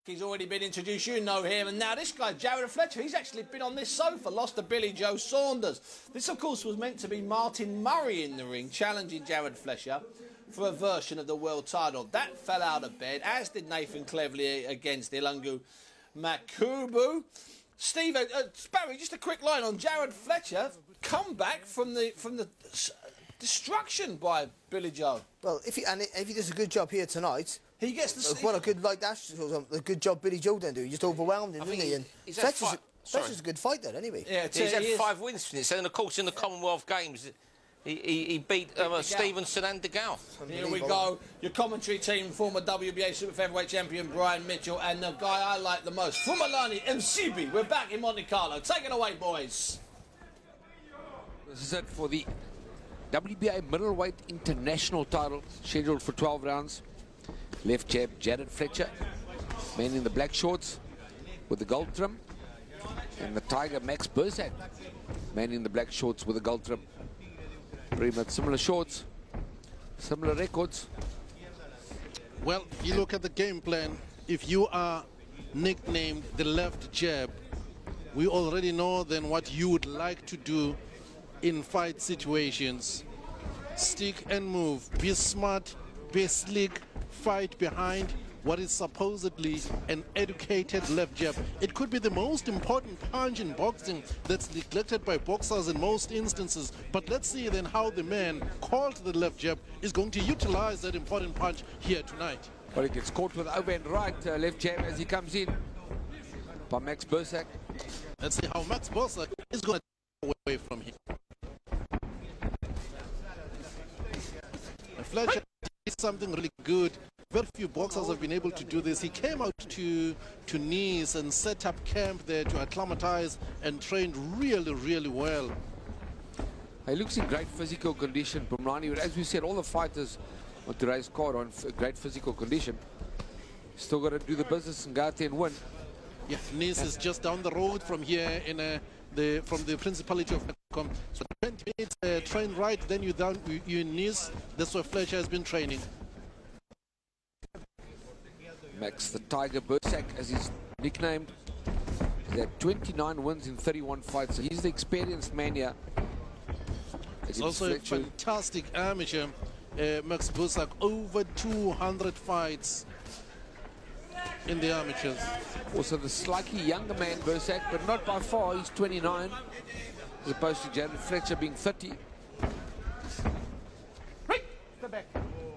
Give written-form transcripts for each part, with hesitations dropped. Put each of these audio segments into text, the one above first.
He's already been introduced, you know him, and now this guy, Jarrod Fletcher, he's actually been on this sofa, lost to Billy Joe Saunders. This, of course, was meant to be Martin Murray in the ring, challenging Jarrod Fletcher for a version of the world title. That fell out of bed, as did Nathan Cleverly against Ilungu Makubu. Steve, Barry, just a quick line on Jarrod Fletcher, come back from the destruction by Billy Joe. Well, if he does a good job here tonight, he gets the... What a good like that, a good job Billy Joe didn't do. He just overwhelmed him, didn't he? And Fletcher's a good fighter anyway. Yeah, he's had 5 wins since, and of course in the Commonwealth Games he beat Stevenson and DeGal. Here we go. Your commentary team, former WBA Super Featherweight champion Brian Mitchell, and the guy I like the most, Fumalani MCB. We're back in Monte Carlo. Take it away, boys. This is it for the WBA middleweight international title, scheduled for 12 rounds. Left jab, Jarrod Fletcher, man in the black shorts with the gold trim, and the Tiger, Max Bursak, man in the black shorts with the gold trim. Pretty much similar shorts, similar records. Well, you look at the game plan. If you are nicknamed the left jab, we already know then what you would like to do in fight situations. Stick and move, be smart, be slick, fight behind what is supposedly an educated left jab. It could be the most important punch in boxing that's neglected by boxers in most instances. But let's see then how the man called the left jab is going to utilize that important punch here tonight. Well, he gets caught with overhand right left jab as he comes in by Max Bursak. Let's see how Max Bursak is going to take away from him. Fletcher did something really good. Very few boxers have been able to do this. He came out to Nice and set up camp there to acclimatize and trained really, really well. He looks in great physical condition, Bumrani. As we said, all the fighters on today's card are in great physical condition. Still got to do the business and go out there and win. Yeah, Nice is just down the road from here from the Principality of Macomb. So 20 minutes train right, then you're in Nice. That's where Fletcher has been training. Max the Tiger Bursak, as he's nicknamed. He had 29 wins in 31 fights. So he's the experienced man here. He's also a fantastic amateur, Max Bursak. Over 200 fights in the amateurs. Also the slightly younger man, Bursak, but not by far. He's 29, as opposed to Jarrod Fletcher being 30.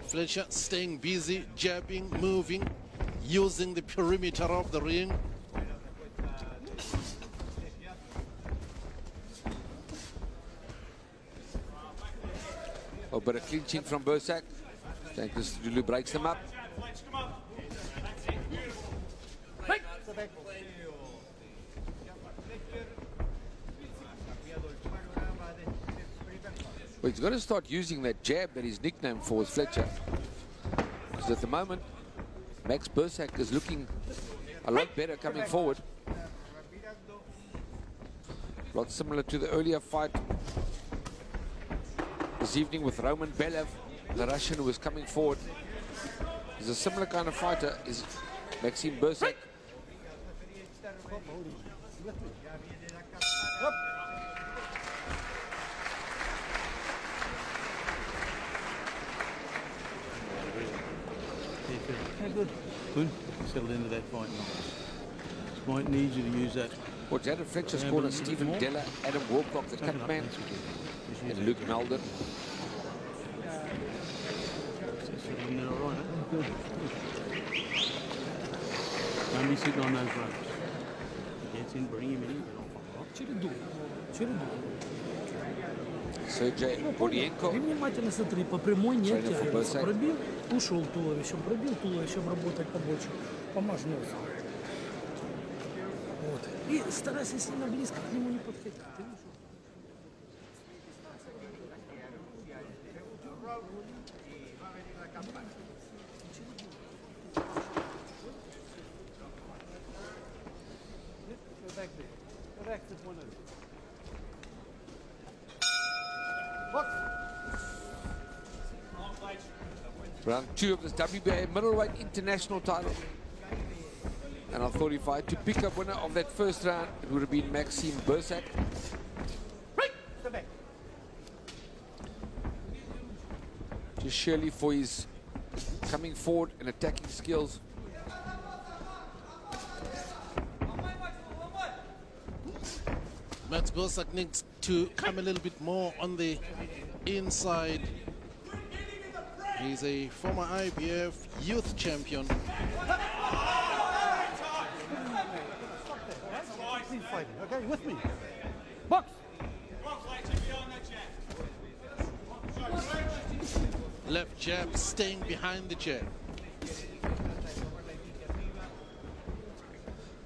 Fletcher staying busy, jabbing, moving, using the perimeter of the ring. Oh, but a clinching from Bursak. Thanks to Dulu, breaks them up. Well, he's got to start using that jab that he's nicknamed for with Fletcher. Because at the moment, Max Bursak is looking a lot better coming forward. A lot similar to the earlier fight this evening with Roman Belev, the Russian who was coming forward. He's a similar kind of fighter, is Maxim Bursak. Good. Good. Settled into that fight. Might need you to use that. Well, Jarrod Fletcher's corner, Stephen Della, Adam Warcock, the cut man, and Luke Melden. Don't be sitting on those ropes. Gets in, bring him in. Sergey Bodienko. Внимательно смотри, по прямой не Trainer for оттягивайся. Bursak. Пробил, ушел туловищем работать побольше. Помажь нос. Вот. И старайся сильно близко к нему не подходить. Ты видишь? Round 2 of this WBA middleweight international title. And I thought if I had to pick a winner of that first round, it would have been Maxime Bursak. Just surely for his coming forward and attacking skills. Max Bursak needs to come a little bit more on the inside. He's a former IBF youth champion. Okay, with me. Box. Left jab staying behind the jab.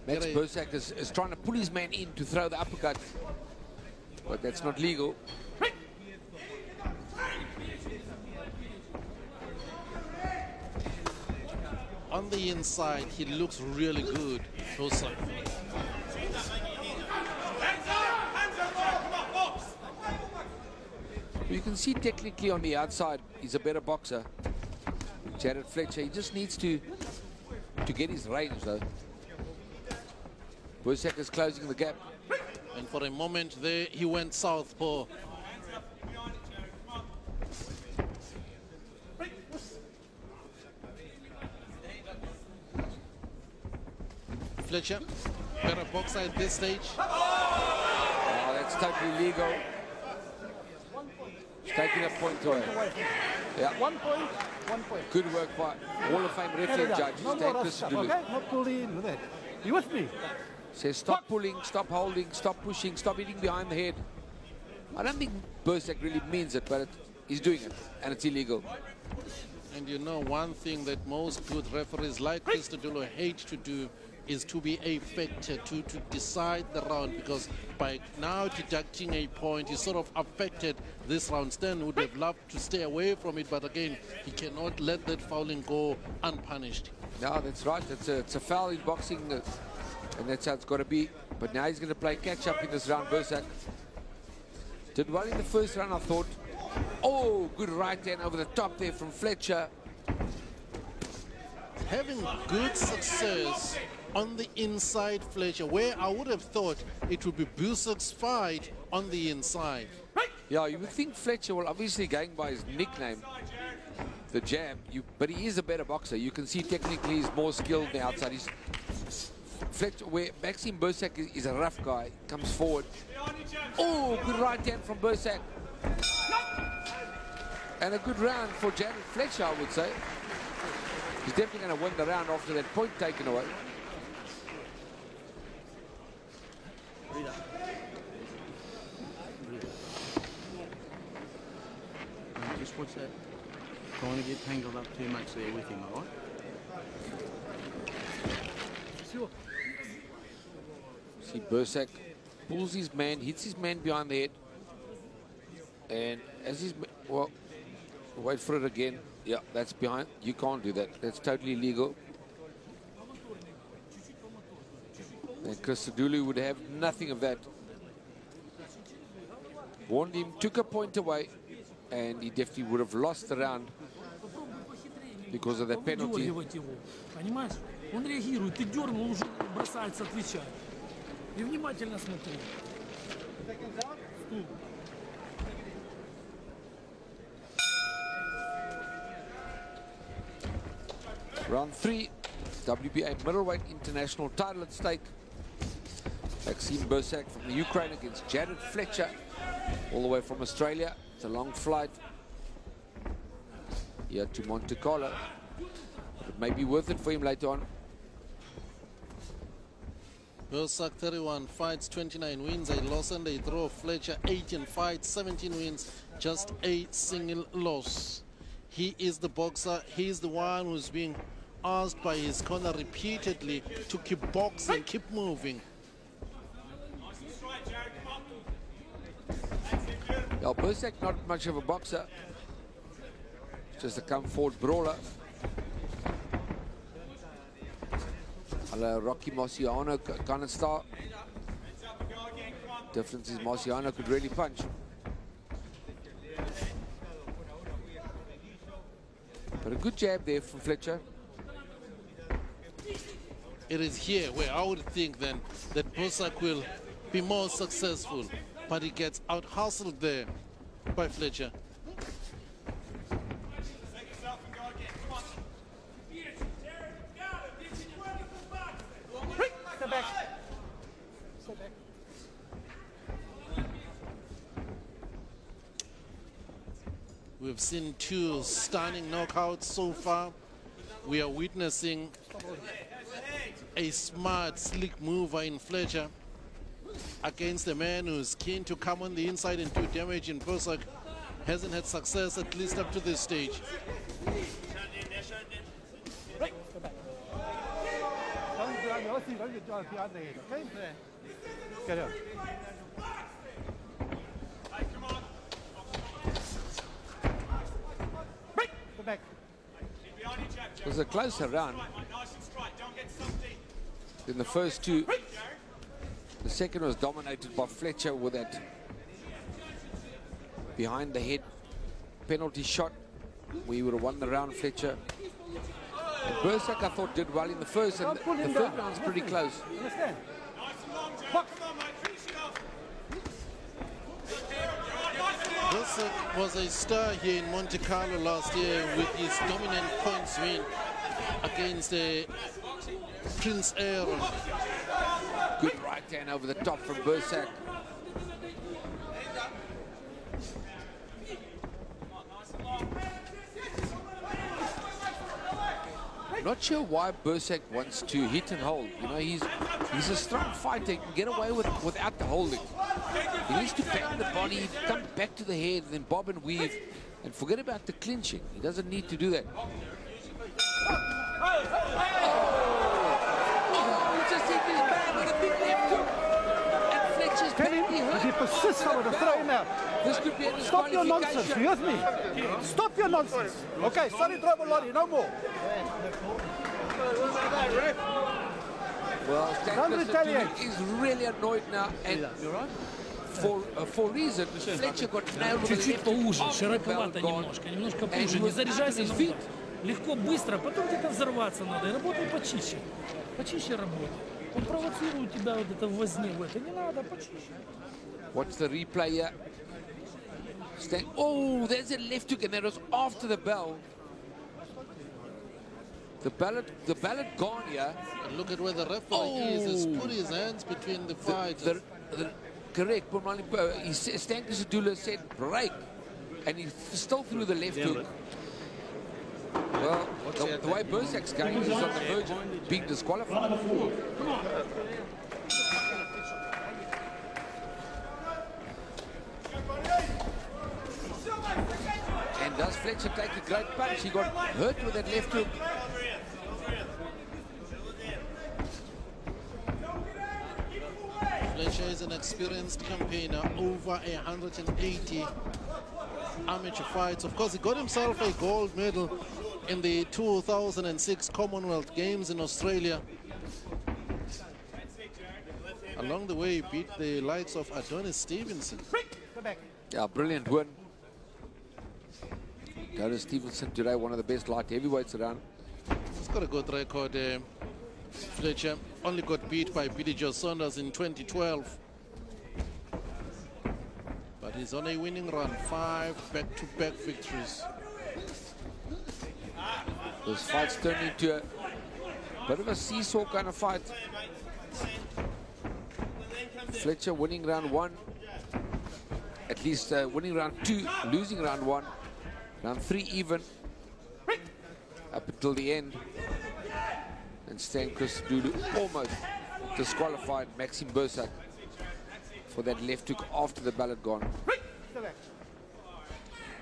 Max Bursak is trying to pull his man in to throw the uppercut, but that's not legal. On the inside, he looks really good, Bursak. You can see technically on the outside, he's a better boxer. Jarrod Fletcher, he just needs to get his range though. Bursak is closing the gap. And for a moment there, he went southpaw. Fletcher, better boxer at this stage. Oh, that's totally legal. He's taking a point away. Yeah. 1 point, 1 point. Good work by Hall of Fame referee judge. No more rough stuff, okay? Not pulling with that. You with me? Says stop pulling, stop holding, stop pushing, stop hitting behind the head. I don't think Bursak really means it, but he's doing it, and it's illegal. And you know, one thing that most good referees like Christodoulou hate to do is to be a factor, to decide the round, because by now deducting a point, he sort of affected this round. Stan would have loved to stay away from it, but again, he cannot let that fouling go unpunished. No, that's right. It's a foul in boxing, and that's how it's got to be. But now he's going to play catch-up in this round, Bursak. Did well in the first round, I thought. Oh, good right hand over the top there from Fletcher. Having good success on the inside, Fletcher, where I would have thought it would be Bursak's fight on the inside. Yeah, you would think Fletcher, well, obviously going by his nickname, the jab, but he is a better boxer. You can see technically he's more skilled on the outside. Fletcher, where Maxime Bursak is a rough guy, comes forward. Oh, good right hand from Bursak. And a good round for Jarrod Fletcher, I would say. He's definitely going to win the round after that point taken away. Just watch that. Don't want to get tangled up too much there with him, all right? Sure. See, Bursak pulls his man, hits his man behind the head. And as he's, well, wait for it again. Yeah, that's behind. You can't do that. That's totally illegal. And Christodoulou would have nothing of that. Warned him, took a point away, and he definitely would have lost the round because of that penalty. Понимаешь? Он реагирует, ты дернул, он уже бросается отвечать. И внимательно смотри. Round 3, WBA middleweight international title at stake. Maxime Bursak from the Ukraine against Jarrod Fletcher, all the way from Australia. It's a long flight here to Monte Carlo, but it may be worth it for him later on. Bursak 31 fights, 29 wins, a loss and a draw. Fletcher 18 fights, 17 wins, just a single loss. He is the boxer. He is the one who's being asked by his corner repeatedly to keep boxing, keep moving. Yeah, Bursak not much of a boxer, just a come forward brawler. Rocky Marciano kind of style. Difference is Marciano could really punch. But a good jab there from Fletcher. it is here where I would think then that Bursak will be more successful, but he gets out-hustled there by Fletcher. Step back. Step back. We've seen two stunning knockouts so far. We are witnessing a smart, slick mover in Fletcher against a man who's keen to come on the inside and do damage in Bursak. Hasn't had success, at least up to this stage. It was a closer round than the first two. The second was dominated by Fletcher with that behind the head penalty shot. We would have won the round, Fletcher. Bursak, I thought, did well in the first, and the third round's pretty close. Bursak was a star here in Monte Carlo last year with his dominant points win against Prince Aaron. Good right hand over the top from Bursak. Not sure why Bursak wants to hit and hold. You know, he's a strong fighter. He can get away without the holding. He needs to bang the body, come back to the head, then bob and weave, and forget about the clinching. He doesn't need to do that. He just hit his back with a big left hook. And Fletcher's badly hurt. If he persists, I would have thrown him out. This could be a Stop your disqualification. nonsense, you hear me? Stop your nonsense. Okay, sorry, Lorry, no more. Well, Don't retaliate. is really annoyed now, and for reason, Fletcher got nailed with Чуть-чуть a поуже, left широковато hook. немножко поуже. Не заряжайся на удар. Легко, быстро, потом где-то взорваться надо. И работай почище. Почище работай. Он провоцирует тебя вот это в возне, в это. Не надо, почище. Watch the replay here. Oh, there's a left hook, and that was after the bell. The ballot gone here. And look at where the referee is. He's put his hands between the fighters. Correct. Stankus Adula said break, and he still threw the left hook. Well, the way Bursak's going is on the verge of being disqualified. And does Fletcher take a great punch? He got hurt with that left hook. Fletcher is an experienced campaigner, over 180 amateur fights. Of course, he got himself a gold medal in the 2006 Commonwealth Games in Australia. Along the way, he beat the likes of Adonis Stevenson. Yeah, brilliant win. Adonis Stevenson today, one of the best light heavyweights around. He's got a good record. Fletcher only got beat by Billy Joe Saunders in 2012. But he's on a winning run, 5 back-to-back victories. This fight's turned into a bit of a seesaw kind of fight. Fletcher winning round 1. At least winning round 2, losing round 1. Round 3 even. Up until the end. And Stan Christodoulou almost disqualified Maxime Bursak for that left hook after the ballot gone.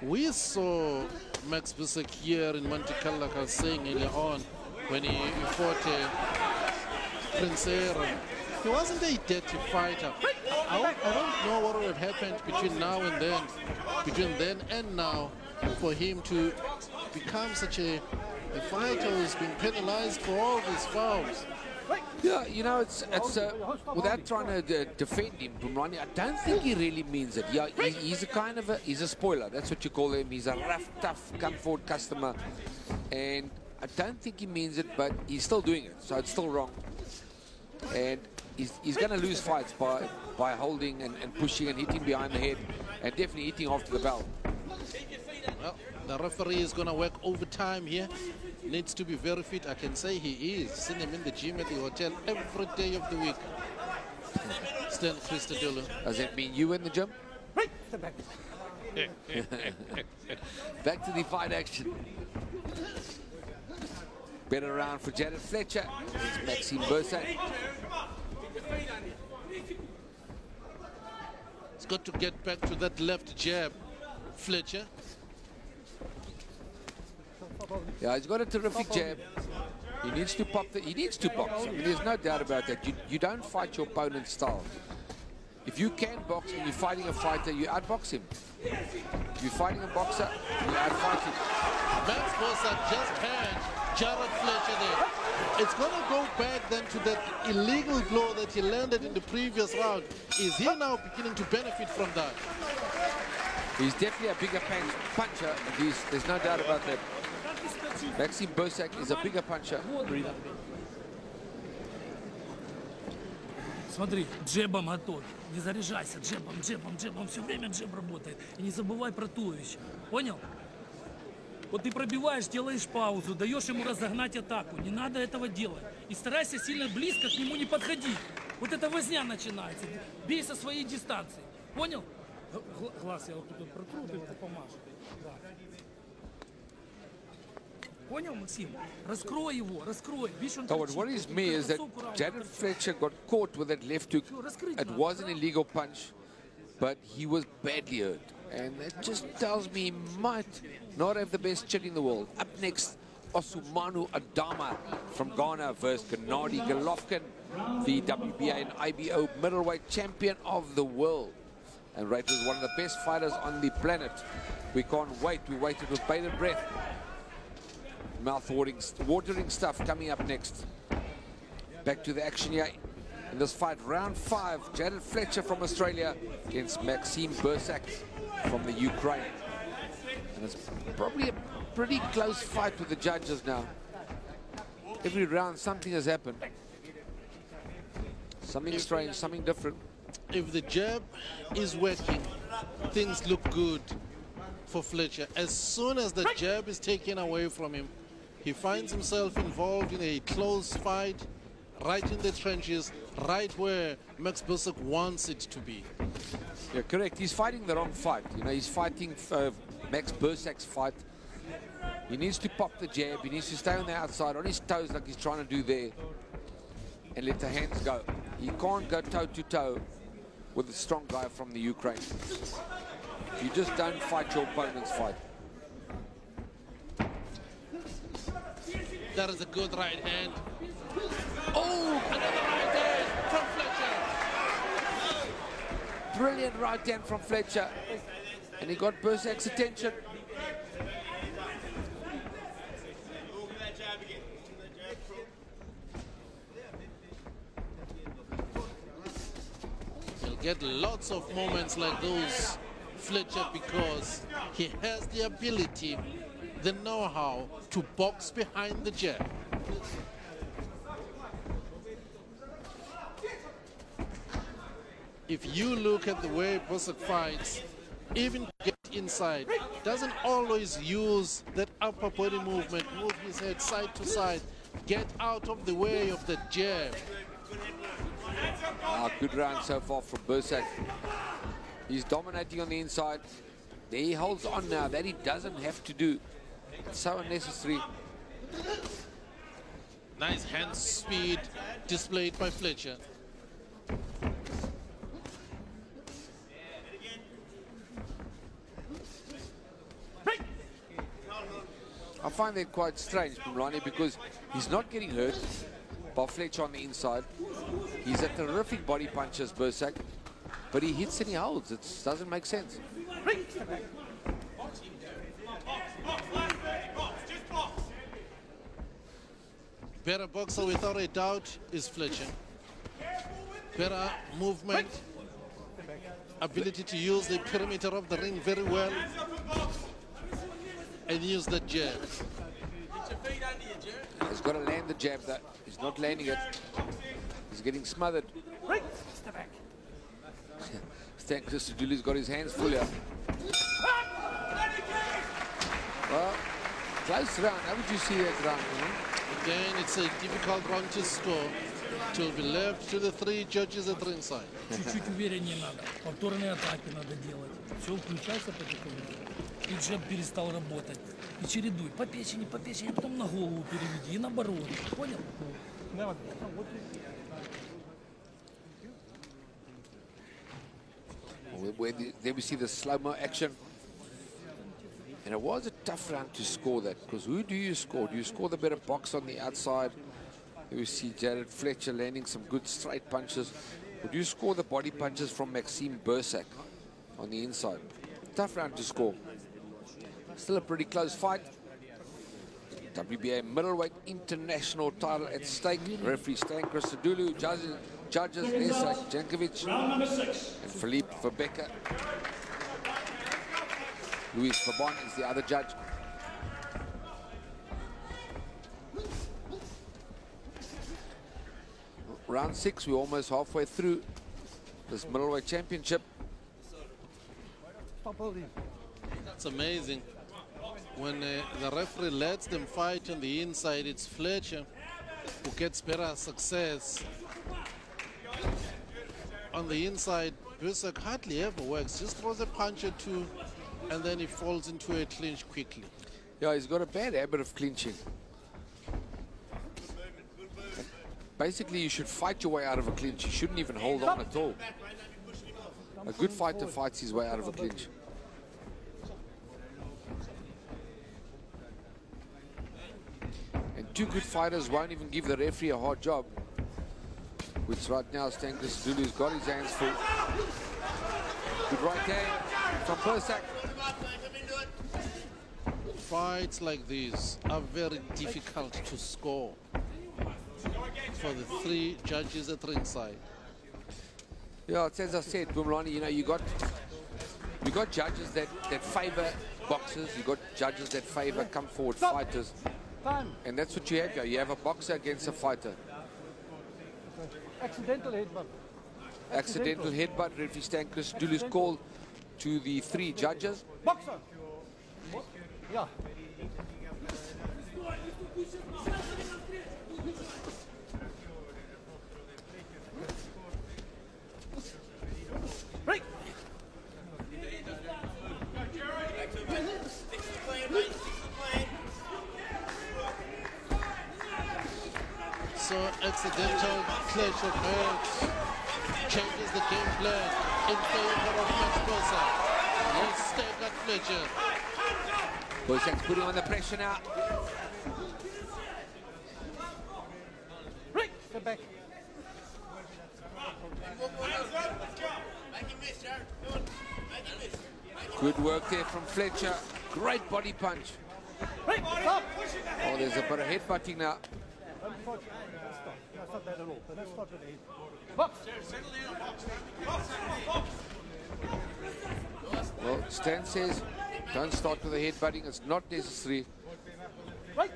We saw Max Bursak here in Monte Carlo, like I was saying earlier on, when he fought Prince Aaron. He wasn't a dirty fighter. I don't know what would have happened between now and then, between then and now, for him to become such a fighter who's been penalized for all these fouls. Yeah, you know, it's without trying to defend him, Bumrani, I don't think he really means it. Yeah, he's a kind of he's a spoiler. That's what you call him. He's a rough, tough, come forward customer, and I don't think he means it, but he's still doing it, so it's still wrong. And he's going to lose fights by holding and pushing and hitting behind the head and definitely hitting after the bell. Well, the referee is going to work overtime here. Needs to be very fit. I can say he is. Seen him in the gym at the hotel every day of the week. Stan Christodoulou. Does that mean you in the gym? Back. Back to the fight action. Better round for Jarrod Fletcher. It's Maxime Bursak. He's got to get back to that left jab, Fletcher. Yeah, he's got a terrific jab. He needs to pop he needs to box. I mean, there's no doubt about that. You don't fight your opponent's style. If you can box and you're fighting a fighter, you outbox him. If you're fighting a boxer, you outfight him. Max Bursak just had Jarrod Fletcher there. It's going to go back then to that illegal blow that he landed in the previous round. Is he now beginning to benefit from that? He's definitely a bigger puncher. There's no doubt about that. Maxime Bursak is a bigger puncher. Смотри, джебом готовь. Не заряжайся, джебом, все время джеб работает. И не забывай про туловище. Понял? Вот ты пробиваешь, делаешь паузу, даешь ему разогнать атаку. Не надо этого делать. И старайся сильно близко к нему не подходить. Вот эта возня начинается. Бей со своей дистанции. Понял? Глаз я вот тут протру, ты помашь. Да. Понял, Максим? Раскрой его, раскрой. So what worries me is that Jarrod Fletcher got caught with that left hook. It was an illegal punch, but he was badly hurt. And that just tells me he might not have the best chin in the world. Up next, Osumanu Adama from Ghana versus Gennady Golovkin, the WBA and IBO middleweight champion of the world. And rated as one of the best fighters on the planet. We can't wait. We waited with bated breath. Mouth-watering stuff coming up next. Back to the action here in this fight. Round 5, Jarrod Fletcher from Australia against Maxime Bursak from the Ukraine. And it's probably a pretty close fight with the judges now. Every round something has happened. Something strange, something different. If the jab is working, things look good for Fletcher. As soon as the jab is taken away from him, he finds himself involved in a close fight, right in the trenches, right where Max Bursak wants it to be. Yeah, correct. He's fighting the wrong fight. You know, he's fighting Max Bursak's fight. He needs to pop the jab. He needs to stay on the outside, on his toes like he's trying to do there, and let the hands go. He can't go toe-to-toe with a strong guy from the Ukraine. You just don't fight your opponent's fight. That is a good right hand. Oh, another right hand from Fletcher. Brilliant right hand from Fletcher. And he got Bursak's attention. He'll get lots of moments like those, Fletcher, because he has the ability, the know-how to box behind the jab. If you look at the way Bursak fights, even to get inside, doesn't always use that upper body movement, move his head side to side, get out of the way of the jab. Good round so far from Bursak. He's dominating on the inside. There he holds on now. That he doesn't have to do. It's so unnecessary. Nice hand speed displayed by Fletcher. I find that quite strange, Mlani, because he's not getting hurt by Fletcher on the inside. He's a terrific body puncher, Bursak, but he hits and he holds. It doesn't make sense. Better boxer without a doubt is Fletcher. Better movement, ability to use the perimeter of the ring very well, and use the jab. He's got to land the jab, though. He's not landing it. He's He's getting smothered. Right. Step back. Stan Christodoulou's got his hands full here. Well, close round. How would you see that round? Again, it's a difficult round to score. It will be left to the three judges at ringside. Чуть-чуть увереннее надо. Повторные атаки надо делать. Все, включайся потихоньку. И джеб перестал работать. И чередуй. По печени, а потом на голову переведи. И наоборот. Понял? There we see the slow-mo action. And it was a tough round to score that, because who do you score? Do you score the better box on the outside? We see Jarrod Fletcher landing some good straight punches. Or do you score the body punches from Maxime Bursak on the inside? Tough round to score. Still a pretty close fight. WBA middleweight international title at stake. Referee Stan Christodoulou, judges Bursak Jankovic and Philippe Verbecker. Luis Fabon is the other judge. Round 6, we're almost halfway through this middleweight championship. That's amazing. When the referee lets them fight on the inside, it's Fletcher who gets better success. On the inside, Bursak hardly ever works, just throws a punch or two, and then he falls into a clinch quickly. Yeah, he's got a bad habit of clinching. Basically, you should fight your way out of a clinch. You shouldn't even hold on at all. A good fighter fights his way out of a clinch. And two good fighters won't even give the referee a hard job. Which right now, Stan Christodoulou's got his hands full. Good right hand from Bursak. Fights like these are very difficult to score for the three judges at ringside. Yeah, it's as I said, Bumlani, you know, you got judges that favor boxers, you got judges that favor come forward fighters. And that's what you have here. You have a boxer against a fighter. Accidental headbutt. Accidental headbutt. Referee Stan Christodoulou's call to the three judges. Boxer. Yeah. Right. So accidental clutch of hands changes the game plan in favor of Max Bursak. Let's step at Fletcher. Bursak's putting on the pressure now. Right. Step back. Good work there from Fletcher. Great body punch. Right. Stop. Oh, there's a bit of headbutting now. That's not bad at all. But let's start with the head. Box. Well, Stan says, don't start with the headbutting. It's not necessary. Right.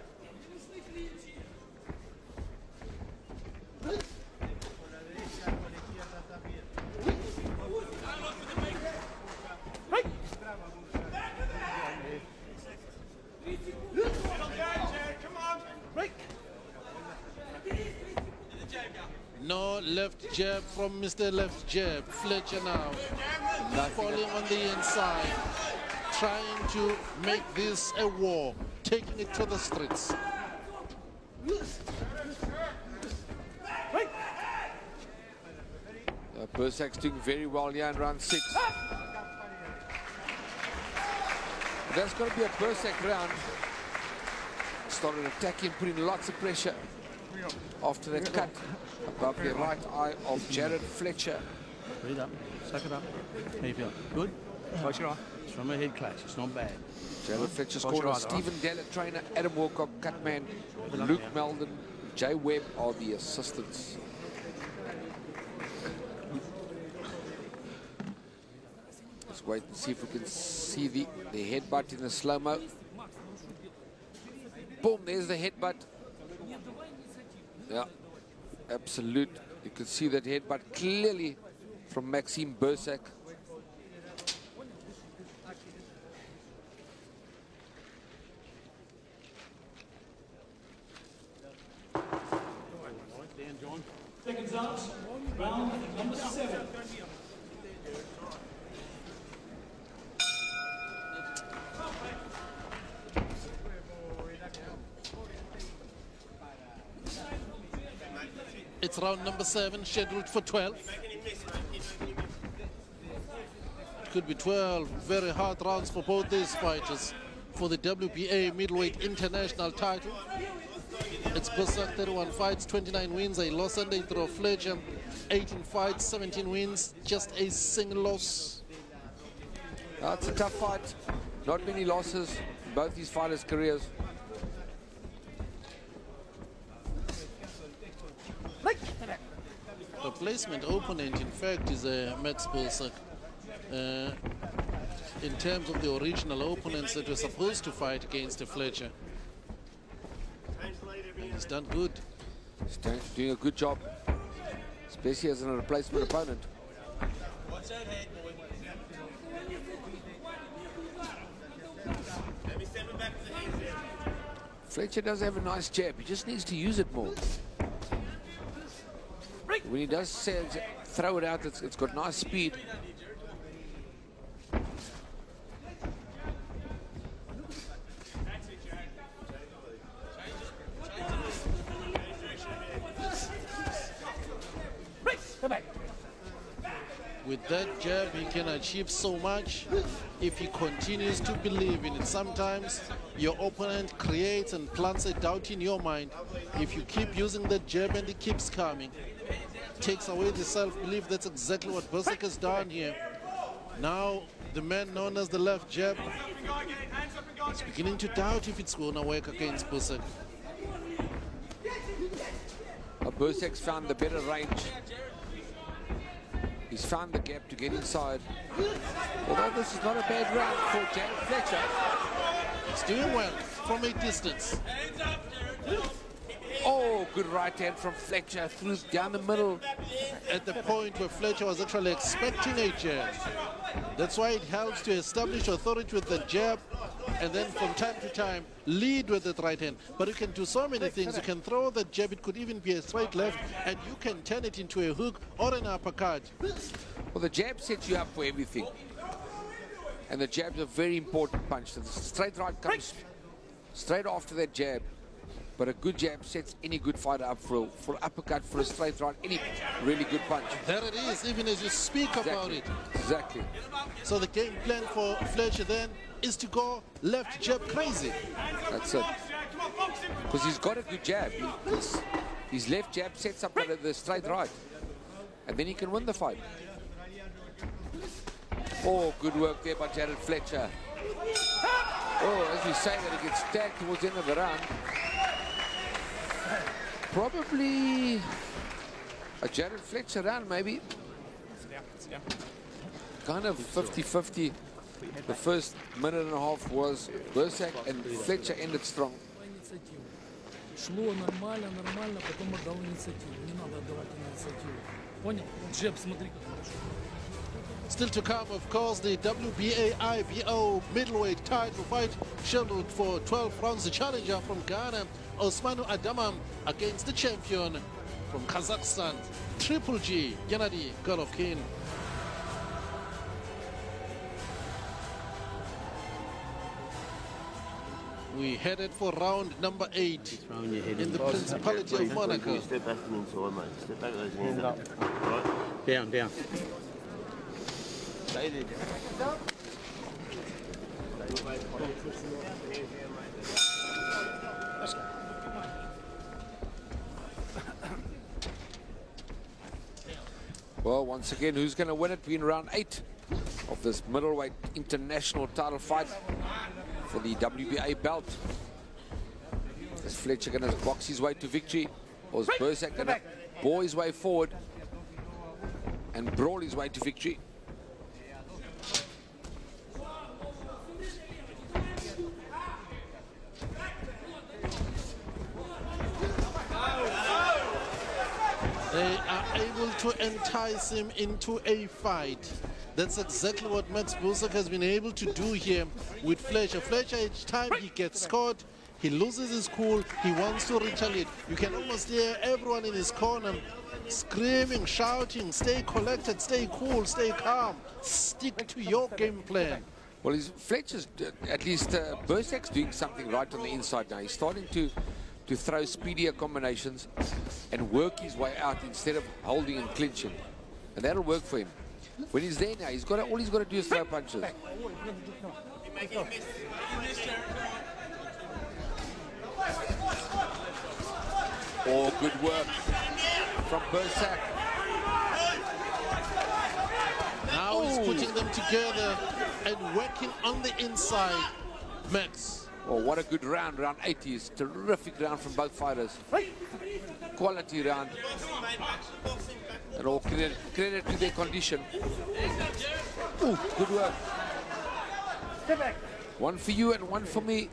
Right. Right. No left jab from Mr. Left Jab. Fletcher now falling on the inside, trying to make this a war, taking it to the streets. Right. Bursak's doing very well here in round 6. That's going to be a Bursak round. Started attacking, putting lots of pressure after that cut above the right eye of Jarrod Fletcher. Breathe up. Suck it up. How you feel? Good? Close your eye. It's from a head clash. It's not bad. Jarrod Fletcher's corner, Stephen Dallett, trainer, Adam Wilcock, Cutman, Luke Meldon, Jay Webb are the assistants. Let's wait and see if we can see the headbutt in the slow-mo. Boom, there's the headbutt. Yeah, absolute You can see that headbutt clearly from Maxime Bursak. Seconds out, round number 7. It's round number 7, scheduled for 12. Could be 12 very hard rounds for both these fighters for the WBA middleweight international title. It's Bursak, 31 fights, 29 wins, a loss and a draw. Fletcher, 18 fights, 17 wins, just a single loss. It's a tough fight. Not many losses in both these fighters' careers. The placement opponent, in fact, is Max Bursak. In terms of the original opponents that were supposed to fight against Fletcher. He's done good. He's doing a good job, especially as a replacement opponent. Fletcher does have a nice jab. He just needs to use it more. When he does throw it out, it's got nice speed. With that jab, he can achieve so much if he continues to believe in it. Sometimes your opponent creates and plants a doubt in your mind. If you keep using that jab and it keeps coming, takes away the self-belief. That's exactly what Bursak has done here. Now, the man known as the left jab is beginning to doubt if it's going to work against Bursak. Bursak's found the better range. He's found the gap to get inside. Although this is not a bad round for Jarrod Fletcher. He's doing well from a distance. Oh, good right hand from Fletcher, through down the middle. At the point where Fletcher was actually expecting a jab. That's why it helps to establish authority with the jab and then from time to time lead with that right hand. But you can do so many things. You can throw the jab, it could even be a straight left, and you can turn it into a hook or an uppercut. Well, the jab sets you up for everything. And the jab's a very important punch. So the straight right comes straight after that jab. But a good jab sets any good fighter up for uppercut, for a straight right, any really good punch. There it is, even as you speak about it. Exactly. So the game plan for Fletcher then is to go left jab crazy. That's it. Because he's got a good jab. His left jab sets up the straight right. And then he can win the fight. Oh, good work there by Jarrod Fletcher. Oh, as we say that, he gets tagged towards the end of the round. Probably a Jarrod Fletcher round, maybe. Kind of 50-50. The first minute and a half was Bursak, and Fletcher ended strong. Шло нормально, потом отдал инициативу. Не надо отдавать инициативу. Понял? Джеб, смотри, как хорошо. Still to come, of course, the WBA IBO middleweight title fight scheduled for 12 rounds. The challenger from Ghana, Osmanu Adamam, against the champion from Kazakhstan, Triple G, Gennady Golovkin. We headed for round number 8 in the Principality of Monaco. Step back and inside, mate. Step back those hands up. Right? Down. Stay there. Well, once again, who's going to win it? We're in round 8 of this middleweight international title fight for the WBA belt. Is Fletcher going to box his way to victory, or is Bursak going to bore his way forward and brawl his way to victory? They are able to entice him into a fight. That's exactly what Max Bursak has been able to do here with Fletcher. Fletcher, each time he gets caught, he loses his cool, he wants to retaliate. You can almost hear everyone in his corner screaming, shouting, stay collected, stay cool, stay calm, stick to your game plan. Well, Fletcher's, at least Bursak's doing something right on the inside now. He's starting to throw speedier combinations and work his way out instead of holding and clinching. And that'll work for him. When he's there now, all he's got to do is throw punches. Oh, good work from Bursak. Now he's putting them together and working on the inside. Max. Oh, what a good round, round 80s. Terrific round from both fighters. Quality round. And all credit to their condition. Ooh, good work. One for you and one for me.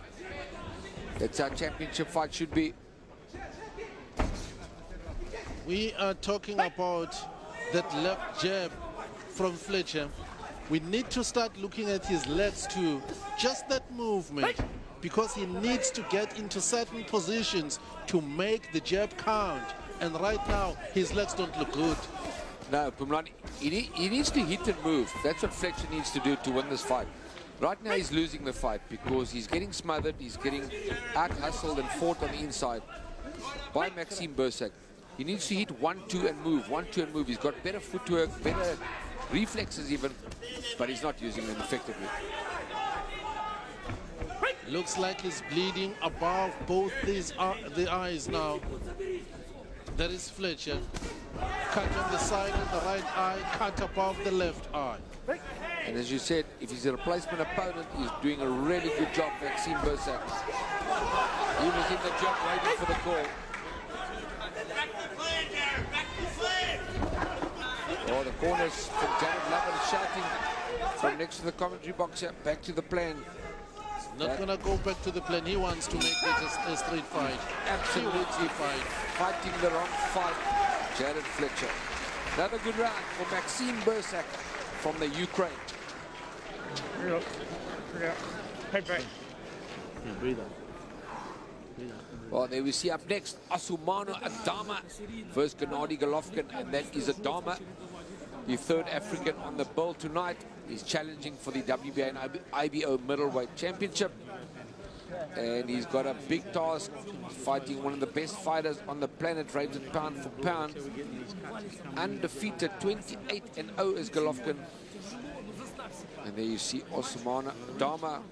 That's how championship fight should be. We are talking about that left jab from Fletcher. We need to start looking at his legs too. Just that movement, because he needs to get into certain positions to make the jab count. And right now, his legs don't look good. No, Pumlani, he needs to hit and move. That's what Fletcher needs to do to win this fight. Right now, he's losing the fight because he's getting smothered, he's getting out-hustled and fought on the inside by Maxime Bursak. He needs to hit 1-2 and move, 1-2 and move. He's got better footwork, better reflexes even, but he's not using them effectively. Looks like he's bleeding above both the eyes now. That is Fletcher. Cut on the side of the right eye, cut above the left eye. And as you said, if he's a replacement opponent, he's doing a really good job, Maxime Bursak. He was in the jump waiting for the call. Oh, the corners from Jarrod Lovett shouting from next to the commentary box here. Back to the plan. Not going to go back to the plan. He wants to make it a street fight. Absolutely fight. Fighting the wrong fight. Jarrod Fletcher. Another good round for Maxime Bursak from the Ukraine. Hey, break. Yeah, breathe out. Well, there we see up next Asumano Adama versus Gennady Golovkin, and that is Adama, the third African on the bill tonight. He's challenging for the WBA and IBO middleweight championship, and he's got a big task, fighting one of the best fighters on the planet, rated pound for pound. Undefeated, 28-0 is Golovkin. And there you see Asumano Adama,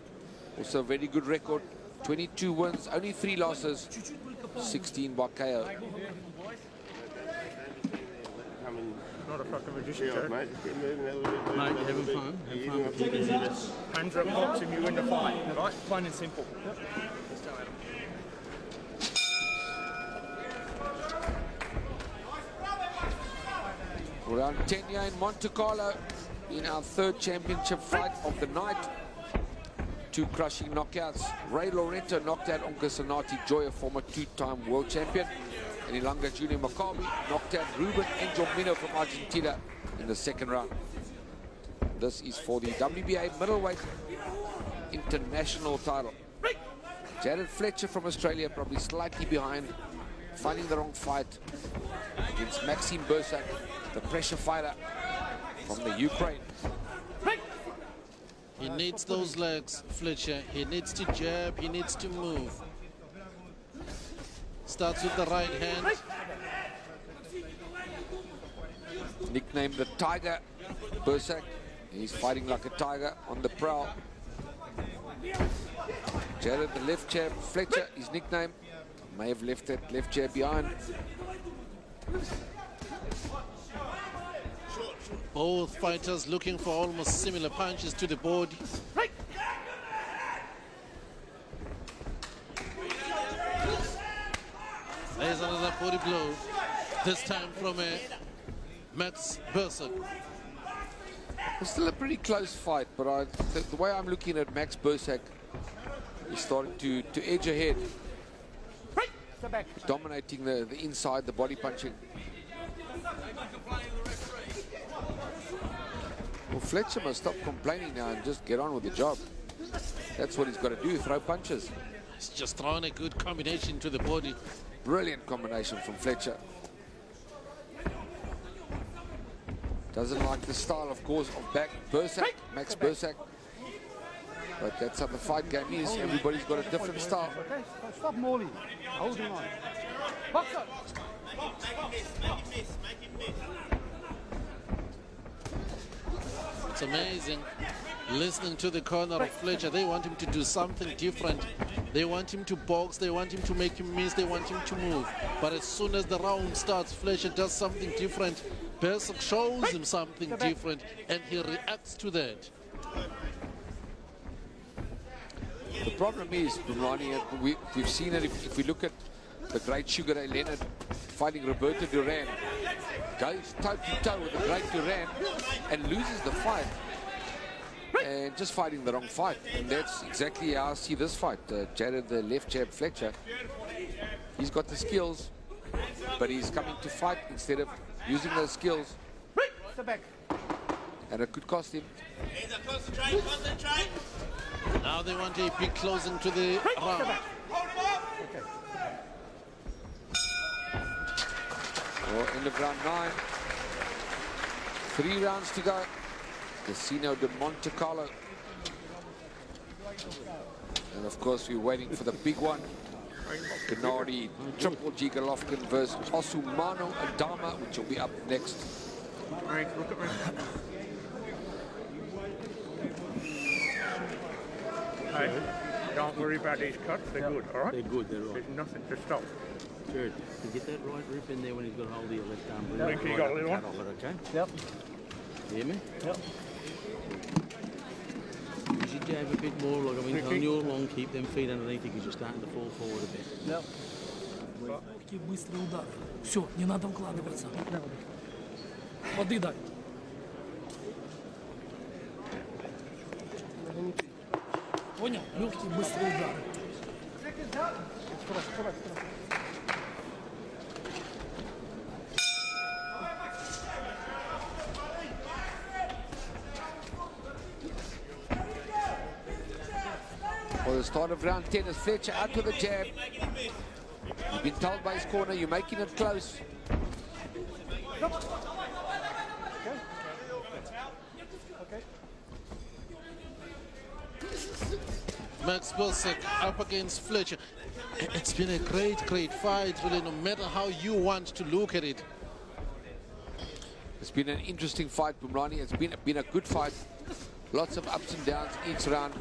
also a very good record. 22 wins, only 3 losses, 16 by KO. Not a fucking magician, Mate, you're having fun. Have fun. Hands up, box, and you win the fight. Right? Plain and simple. Round 10 here in Monte Carlo in our third championship fight of the night. 2 crushing knockouts. Ray Loreto knocked out Onka Sonati Joy, a former 2-time world champion. And Ilanga Junior Maccabi knocked out Ruben Angelmino from Argentina in the second round. This is for the WBA middleweight international title. Jarrod Fletcher from Australia, probably slightly behind, finding the wrong fight against Maxime Bursak, the pressure fighter from the Ukraine. He needs those legs, Fletcher. He needs to jab, he needs to move. Starts with the right hand. Nicknamed the Tiger, Bursak. He's fighting like a tiger on the prowl. Jarrod, the left jab. Fletcher, his nickname. May have left that left jab behind. Both fighters looking for almost similar punches to the body. There's another body blow, this time from Max Bursak. It's still a pretty close fight, but the way I'm looking at Max Bursak, he's starting to edge ahead. Dominating the inside, the body punching. Well, Fletcher must stop complaining now and just get on with the job. That's what he's got to do, throw punches. He's just throwing a good combination to the body. Brilliant combination from Fletcher. Doesn't like the style, of course, of Bursak, Max Bursak. But that's how the fight game is. Everybody's got a different style. Okay, stop Morley. Holding on. Box up. It's amazing listening to the corner of Fletcher. They want him to do something different. They want him to box, they want him to make him miss, they want him to move. But as soon as the round starts, Fletcher does something different. Bursak shows him something different, and he reacts to that. The problem is, Ronnie, we've seen it if we look at the great Sugar Ray Leonard fighting Roberto Duran. Goes toe-to-toe with the great Duran and loses the fight. And just fighting the wrong fight. And that's exactly how I see this fight. Jarrod, the left jab Fletcher, he's got the skills, but he's coming to fight instead of using those skills. And it could cost him. Now they want a big closing to the round. Well, end of round 9. 3 rounds to go. Casino de Monte Carlo. And of course we're waiting for the big one. Gennady Triple G Golovkin versus Osumano Adama, which will be up next. Right, look at me. Hey, don't worry about these cuts, they're good, alright? They're good, they're right. There's nothing to stop. Jarrod, you get that right rip in there when he's got hold of your left arm. Think you got a little one? Off it, okay? Yep. You hear me? Yep. Use your jab a bit more, like I've been telling you all along, keep them feet underneath you because you're starting to fall forward a bit. Yep. Такие быстрые удары. Все, не надо вкладываться. Воды дай. Понял? Легкие быстрые удары. For the start of round 10 is Fletcher out with the jab. He's been told by his corner, you're making it close. Max Bursak up against Fletcher. It's been a great fight, really, no matter how you want to look at it. It's been an interesting fight, Bumrani. It's been a good fight. Lots of ups and downs each round.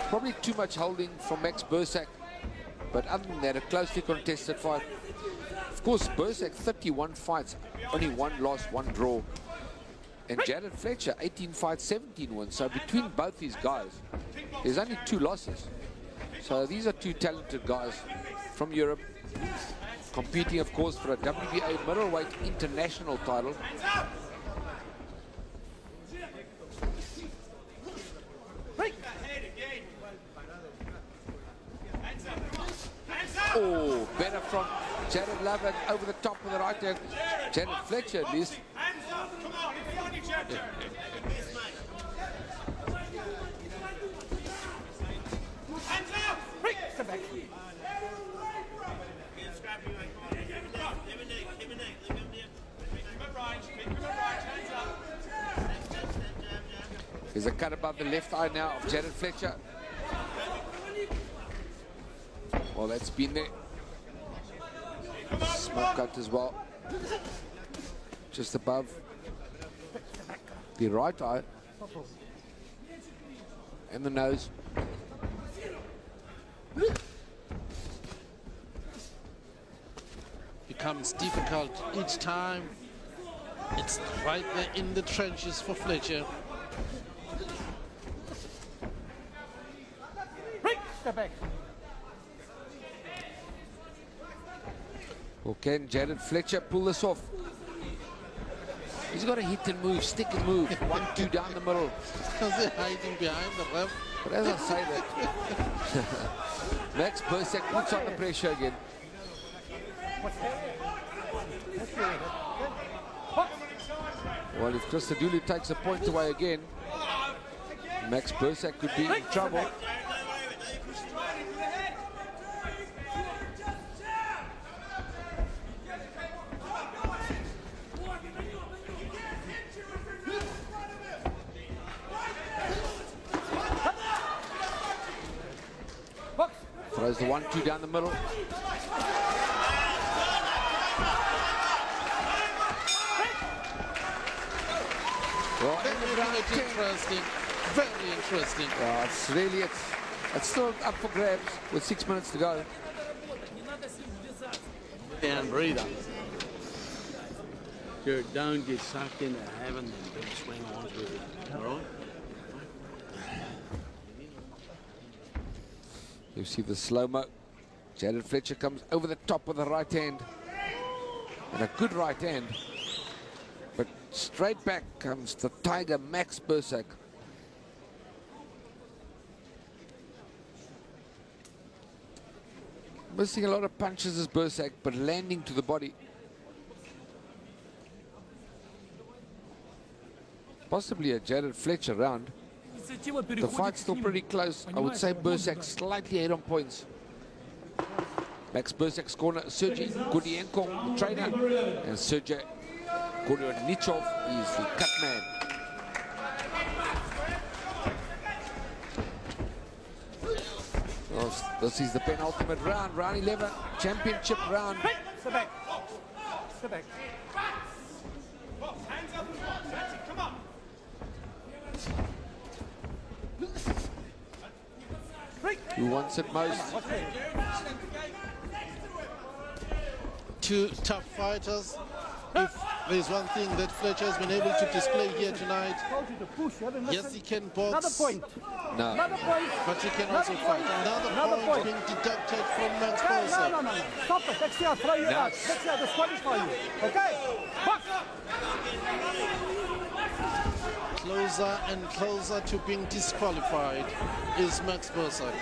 Probably too much holding from Max Bursak. But other than that, a closely contested fight. Of course, Bursak, 31 fights, only 1 loss, 1 draw. And Jarrod Fletcher, 18 fights, 17 wins. So between both these guys, there's only 2 losses. So these are 2 talented guys from Europe, competing, of course, for a WBA middleweight international title. Oh, better from Jarrod Lover over the top of the right hand. Jarrod Fletcher at least. There's a cut above the left eye now of Jarrod Fletcher. Well, that's been there. Small cut as well. Just above the right eye. And the nose. Becomes difficult each time. It's right there in the trenches for Fletcher. Step back. Well, can Jarrod Fletcher pull this off? He's got to hit and move, stick and move. 1-2 down the middle. Because they're hiding behind the ref. But as I say that, Max Bursak puts on the pressure again. What's that? Well, if Christodoulou takes a point away again, Max Bursak could be in trouble. Throws the 1-2 down the middle. Well, very interesting, very interesting. It's still up for grabs with 6 minutes to go. Down breather. Jarrod, don't get sucked into having them big swing ons with it. All right? You see the slow-mo. Jarrod Fletcher comes over the top with the right hand. And a good right hand. But straight back comes the Tiger Max Bursak. Missing a lot of punches as Bursak, but landing to the body. Possibly a Jarrod Fletcher round. The fight's still pretty close. I would say Bursak slightly ahead on points. Max Bursak's corner, Sergey Gudienko, the trainer, and Sergey Gurnichov is the cut man. Well, this is the penultimate round, round 11, championship round. Step back. Step back. Come on. Who wants it most? Two tough fighters. If there's one thing that Fletcher has been able to display here tonight, yes, he can box. Another point. No. Another point. But he can also fight. Another point being deducted from Max Bursak. No. Stop it. Next year, throw you out. Next year, disqualify you. Okay? Box. Closer and closer to being disqualified is Max Bursak.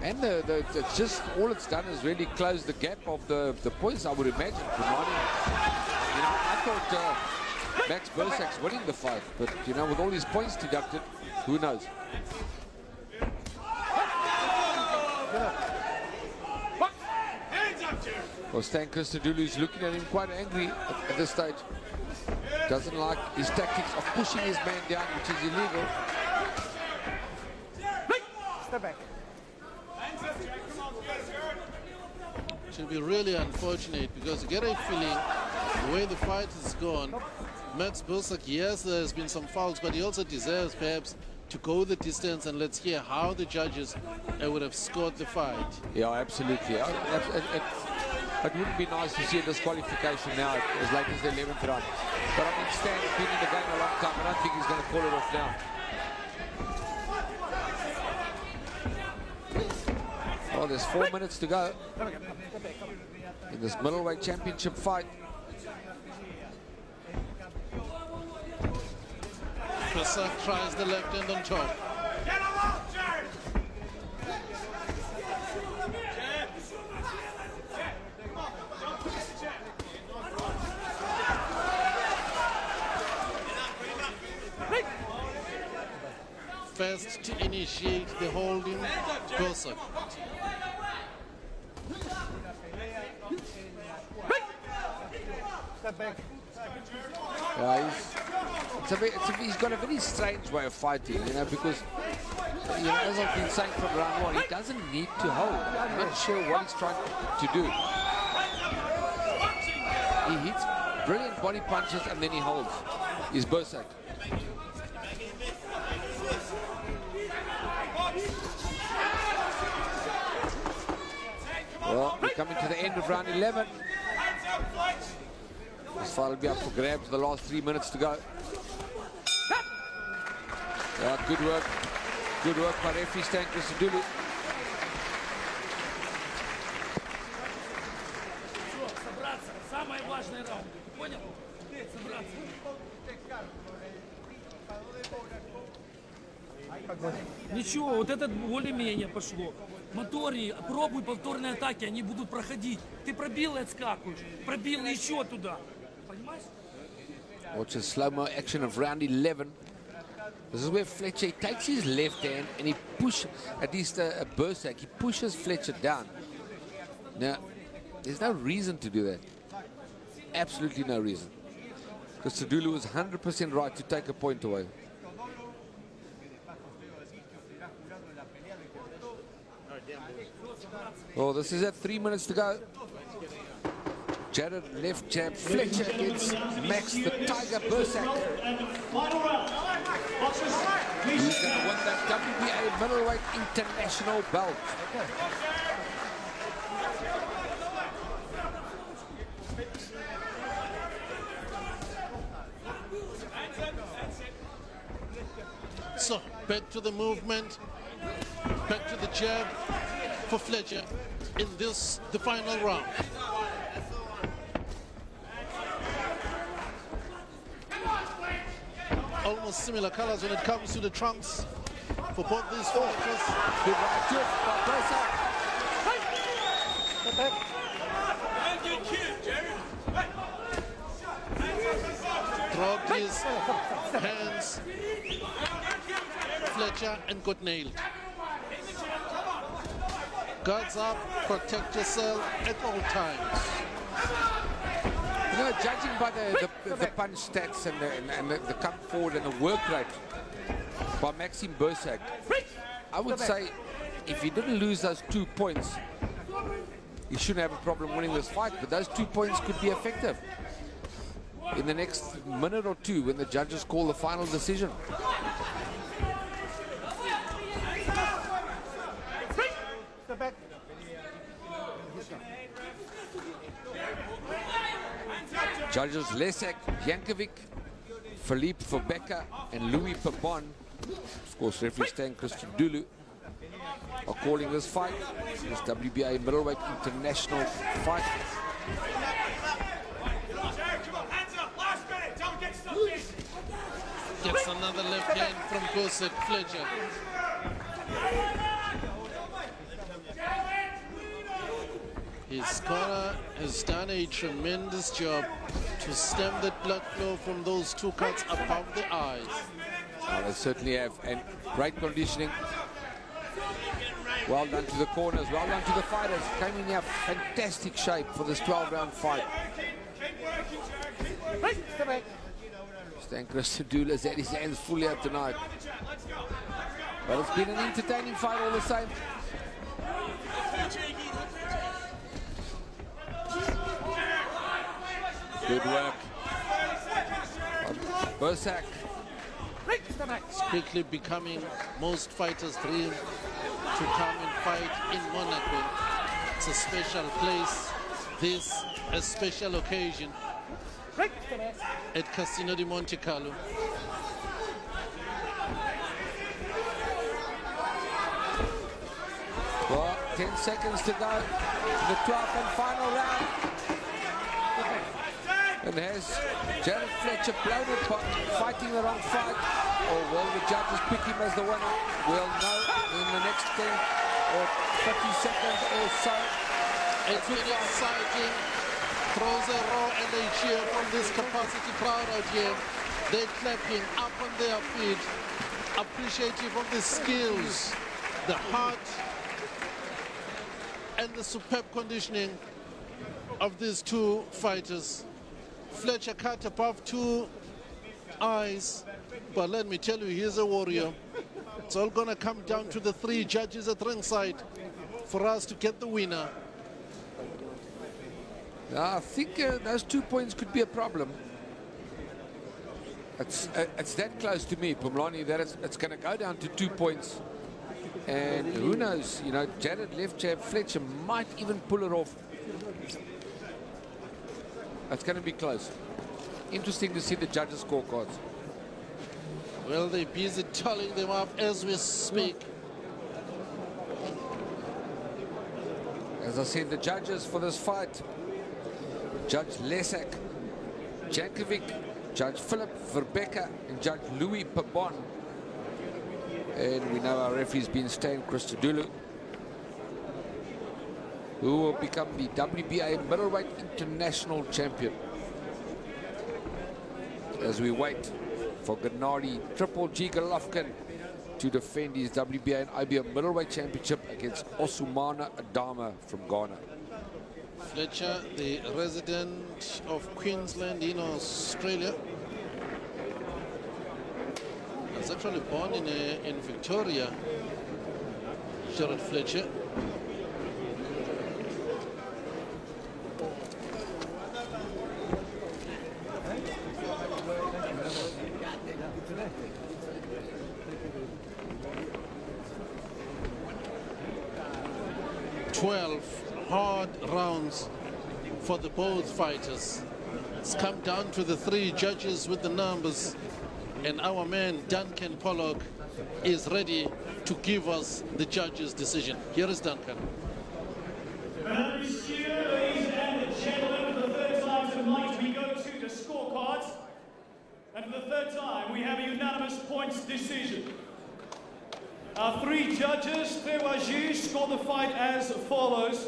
And it's just all it's done is really close the gap of the points, I would imagine. You know, I thought Max Bursak's winning the fight, but you know, with all his points deducted, who knows? Well, Stan Christodoulou's looking at him quite angry at this stage. Doesn't like his tactics of pushing his man down, which is illegal. Step back. It will be really unfortunate because you get a feeling the way the fight has gone, Max Bursak, yes, there's been some fouls, but he also deserves perhaps to go the distance, and let's hear how the judges would have scored the fight. Yeah, absolutely. It wouldn't be nice to see a disqualification now as late as the 11th round. But I mean, Stan's been in the game a long time. I don't think he's going to call it off now. Well, there's 4 minutes to go in this middleweight championship fight. Bursak tries the left hand on top. First to initiate the holding, Bursak. Step back. Yeah, he's got a very strange way of fighting, you know, because, you know, as I've been saying from round one, he doesn't need to hold. I'm not sure what he's trying to do. He hits brilliant body punches and then he holds. He's Bursak. Well, we're coming to the end of round 11. This fight will be up for grabs. The last 3 minutes to go. Yeah, good work. Good work by referee Stan Christodoulou. Ничего, вот это более-менее пошло. Моторы, пробуй повторные атаки, они будут проходить. Ты пробил и отскакиваешь. Пробил еще туда. Понимаешь? Watch a slow-mo action of round 11. This is where Fletcher takes his left hand and he pushes, at least a Bursak, he pushes Fletcher down. Now, there's no reason to do that. Absolutely no reason. Because Sadulu was 100% right to take a point away. Oh, this is at 3 minutes to go. Jarrod left jab, Fletcher against Max the Tiger Bursak. Who's going to win that WBA middleweight international belt? So, back to the movement, back to the jab for Fletcher in this, the final round. Almost similar colors when it comes to the trunks for both these fighters. Good right kick by Bursak. Dropped his hands, Fletcher, and got nailed. Guards up, protect yourself at all times. You know, judging by the punch stats and the come forward and the work rate by Maxime Bursak, I would say if he didn't lose those 2 points, he shouldn't have a problem winning this fight, but those 2 points could be effective in the next minute or two when the judges call the final decision. Judges Lesek, Jankovic, Philippe Verbeka and Louis Pabon, of course referee Stan Christodoulou, are calling this fight, this WBA middleweight international fight. Gets another left hand from Bursak, Fletcher. His corner has done a tremendous job to stem that blood flow from those 2 cuts above the eyes. Oh, they certainly have, and great conditioning. Well done to the corners, well done to the fighters. Came in here fantastic shape for this 12-round fight. Stan Christodoulou has had his hands full here tonight. But it's been an entertaining fight all the same. Good work. Bursak. It's quickly becoming most fighters' dream to come and fight in Monaco. It's a special place. This a special occasion at Casino di Monte Carlo. Well, 10 seconds to go to the 12th and final round. And has Jarrod Fletcher blown it by fighting the wrong fight? Or will the judges pick him as the winner? We'll know in the next 10 or 50 seconds or so. It's been exciting. Throws a roar and a cheer from this capacity crowd out here. They're clapping up on their feet, appreciative of the skills, the heart, and the superb conditioning of these 2 fighters. Fletcher cut above 2 eyes, but let me tell you, he's a warrior. It's all gonna come down to the 3 judges at ringside for us to get the winner. I think those 2 points could be a problem. It's that close to me, Pumlani, that it's going to go down to 2 points. And who knows, you know, Jarrod left jab, Fletcher might even pull it off. It's going to be close. Interesting to see the judges' scorecards. Well, they're busy tallying them up as we speak. As I said, the judges for this fight: Judge Lesek, Jankovic, Judge Philip Verbeka, and Judge Louis Pabon. And we know our referee's been Stan Christodoulou, who will become the WBA middleweight international champion. as we wait for Gennady Triple G Golovkin to defend his WBA and IBO middleweight championship against Osumana Adama from Ghana. Fletcher, the resident of Queensland in Australia, was actually born in Victoria. Jarrod Fletcher. Hard rounds for the both fighters. It's come down to the three judges with the numbers, and our man Duncan Pollock is ready to give us the judge's decision. Here is Duncan. Ladies and gentlemen, for the third time tonight we go to the scorecards, and for the third time we have a unanimous points decision. Our three judges, scored the fight as follows.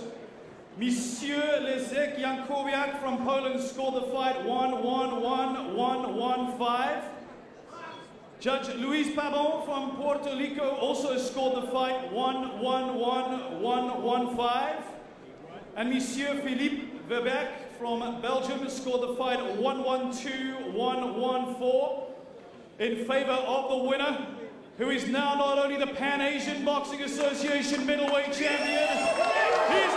Monsieur Leszek Jankowiak from Poland scored the fight 1-1-1-1-1-5. Judge Luis Pabon from Puerto Rico also scored the fight 1-1-1-1-1-5. And Monsieur Philippe Verbeek from Belgium scored the fight 1-1-2-1-1-4 in favor of the winner, who is now not only the Pan Asian Boxing Association middleweight champion, he's